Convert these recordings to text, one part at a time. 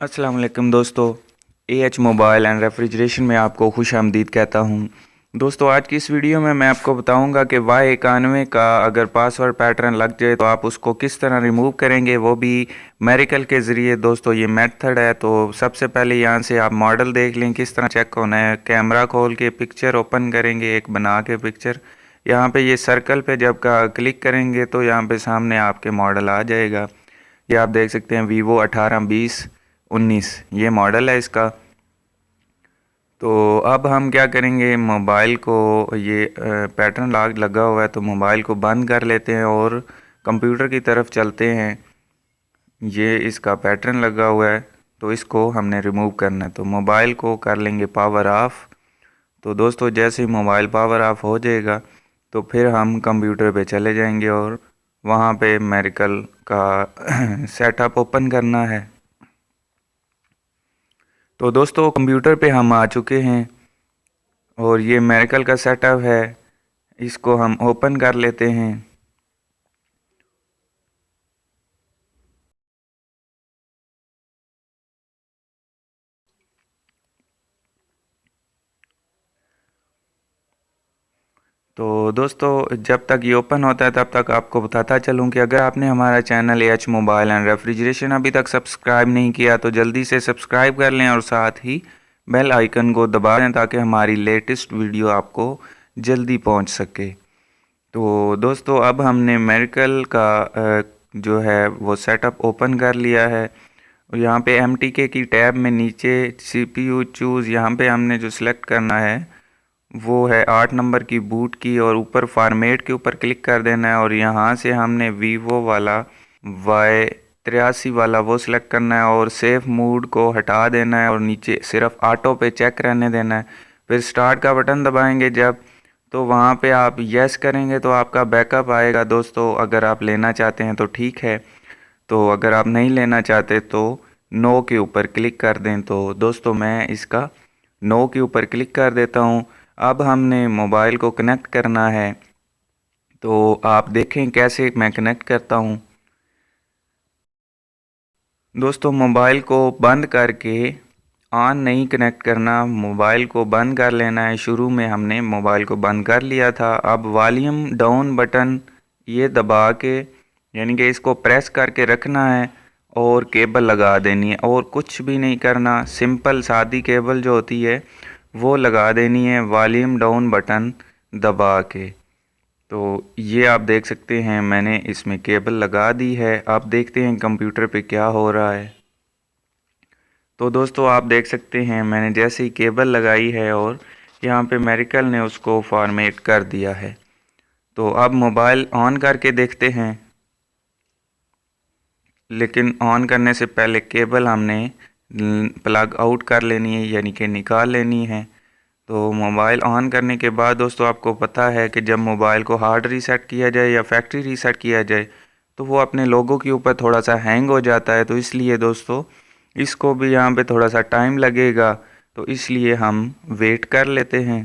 अस्सलाम वालेकुम दोस्तों। एएच मोबाइल एंड रेफ्रिजरेशन में आपको खुश आमदीद कहता हूँ। दोस्तों, आज की इस वीडियो में मैं आपको बताऊंगा कि Y91 का अगर पासवर्ड पैटर्न लग जाए तो आप उसको किस तरह रिमूव करेंगे, वो भी मेरिकल के ज़रिए। दोस्तों, ये मेथड है। तो सबसे पहले यहाँ से आप मॉडल देख लें किस तरह चेक होना है। कैमरा खोल के पिक्चर ओपन करेंगे, एक बना के पिक्चर। यहाँ पे ये सर्कल पे जब का क्लिक करेंगे तो यहाँ पे सामने आपके मॉडल आ जाएगा। ये आप देख सकते हैं Vivo 18, 20, 19 ये मॉडल है इसका। तो अब हम क्या करेंगे, मोबाइल को ये पैटर्न लॉक लगा हुआ है तो मोबाइल को बंद कर लेते हैं और कंप्यूटर की तरफ चलते हैं। ये इसका पैटर्न लगा हुआ है तो इसको हमने रिमूव करना है। तो मोबाइल को कर लेंगे पावर ऑफ। तो दोस्तों, जैसे ही मोबाइल पावर ऑफ हो जाएगा तो फिर हम कंप्यूटर पे चले जाएंगे और वहाँ पे मेरिकल का सेटअप ओपन करना है। तो दोस्तों, कंप्यूटर पे हम आ चुके हैं और ये मेरिकल का सेटअप है, इसको हम ओपन कर लेते हैं। तो दोस्तों, जब तक ये ओपन होता है तब तक आपको बताता चलूँ कि अगर आपने हमारा channel AH mobile and refrigeration अभी तक सब्सक्राइब नहीं किया तो जल्दी से सब्सक्राइब कर लें और साथ ही बेल आइकन को दबा दें ताकि हमारी लेटेस्ट वीडियो आपको जल्दी पहुंच सके। तो दोस्तों, अब हमने मेरिकल का जो है वो सेटअप ओपन कर लिया है। और यहाँ पे MTK की टैब में नीचे CPU चूज़, यहाँ पे हमने जो सिलेक्ट करना है वो है 8 नंबर की बूट की, और ऊपर फॉर्मेट के ऊपर क्लिक कर देना है और यहाँ से हमने वीवो वाला Y83 वाला वो सिलेक्ट करना है और सेफ मूड को हटा देना है और नीचे सिर्फ ऑटो पे चेक रहने देना है। फिर स्टार्ट का बटन दबाएंगे जब, तो वहाँ पे आप यस करेंगे तो आपका बैकअप आएगा। दोस्तों, अगर आप लेना चाहते हैं तो ठीक है, तो अगर आप नहीं लेना चाहते तो नो के ऊपर क्लिक कर दें। तो दोस्तों, मैं इसका नो के ऊपर क्लिक कर देता हूँ। अब हमने मोबाइल को कनेक्ट करना है, तो आप देखें कैसे मैं कनेक्ट करता हूँ। दोस्तों, मोबाइल को बंद करके ऑन नहीं कनेक्ट करना, मोबाइल को बंद कर लेना है। शुरू में हमने मोबाइल को बंद कर लिया था। अब वॉल्यूम डाउन बटन ये दबा के, यानी कि इसको प्रेस करके रखना है और केबल लगा देनी है और कुछ भी नहीं करना। सिंपल सादी केबल जो होती है वो लगा देनी है वॉल्यूम डाउन बटन दबा के। तो ये आप देख सकते हैं मैंने इसमें केबल लगा दी है। आप देखते हैं कंप्यूटर पे क्या हो रहा है। तो दोस्तों, आप देख सकते हैं मैंने जैसे ही केबल लगाई है और यहाँ पे मेरिकल ने उसको फॉर्मेट कर दिया है। तो अब मोबाइल ऑन करके देखते हैं, लेकिन ऑन करने से पहले केबल हमने प्लग आउट कर लेनी है, यानी कि निकाल लेनी है। तो मोबाइल ऑन करने के बाद दोस्तों, आपको पता है कि जब मोबाइल को हार्ड रीसेट किया जाए या फैक्ट्री रीसेट किया जाए तो वो अपने लोगों के ऊपर थोड़ा सा हैंग हो जाता है। तो इसलिए दोस्तों, इसको भी यहाँ पे थोड़ा सा टाइम लगेगा, तो इसलिए हम वेट कर लेते हैं।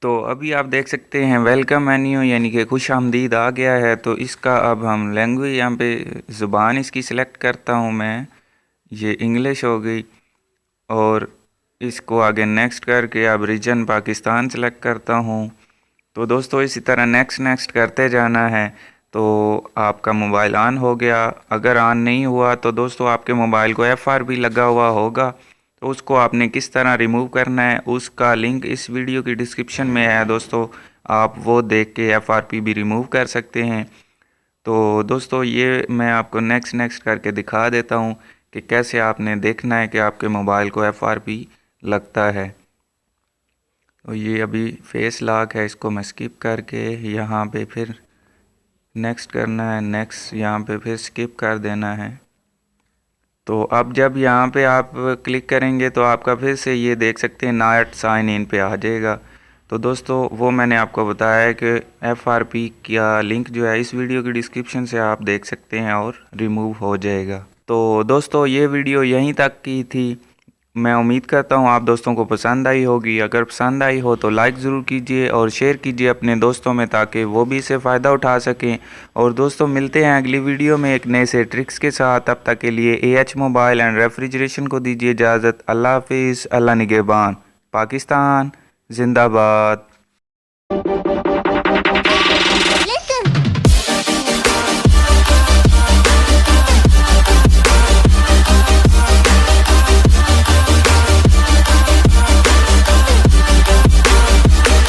तो अभी आप देख सकते हैं वेलकम मेन्यू यानी कि खुश आमदीद आ गया है। तो इसका अब हम लैंग्वेज यहाँ पे ज़ुबान इसकी सिलेक्ट करता हूँ मैं, ये इंग्लिश हो गई। और इसको आगे नेक्स्ट करके अब रीजन पाकिस्तान सेलेक्ट करता हूँ। तो दोस्तों इसी तरह नेक्स्ट नेक्स्ट करते जाना है। तो आपका मोबाइल ऑन हो गया। अगर ऑन नहीं हुआ तो दोस्तों आपके मोबाइल को FRP लगा हुआ होगा, तो उसको आपने किस तरह रिमूव करना है उसका लिंक इस वीडियो की डिस्क्रिप्शन में है दोस्तों, आप वो देख के FRP भी रिमूव कर सकते हैं। तो दोस्तों ये मैं आपको नेक्स्ट नेक्स्ट करके दिखा देता हूँ कि कैसे आपने देखना है कि आपके मोबाइल को FRP लगता है। तो ये अभी फेस लॉक है, इसको मैं स्किप करके यहाँ पे फिर नेक्स्ट करना है, नेक्स्ट यहाँ पे फिर स्किप कर देना है। तो अब जब यहाँ पे आप क्लिक करेंगे तो आपका फिर से ये देख सकते हैं नॉट साइन इन पे आ जाएगा। तो दोस्तों वो मैंने आपको बताया है कि FRP का लिंक जो है इस वीडियो की डिस्क्रिप्शन से आप देख सकते हैं और रिमूव हो जाएगा। तो दोस्तों ये वीडियो यहीं तक की थी। मैं उम्मीद करता हूँ आप दोस्तों को पसंद आई होगी। अगर पसंद आई हो तो लाइक ज़रूर कीजिए और शेयर कीजिए अपने दोस्तों में, ताकि वो भी इससे फ़ायदा उठा सकें। और दोस्तों मिलते हैं अगली वीडियो में एक नए से ट्रिक्स के साथ। तब तक के लिए AH मोबाइल एंड रेफ्रिजरेशन को दीजिए इजाज़त। अल्लाह हाफिज़, अल्लाह निगहबान, पाकिस्तान जिंदाबाद।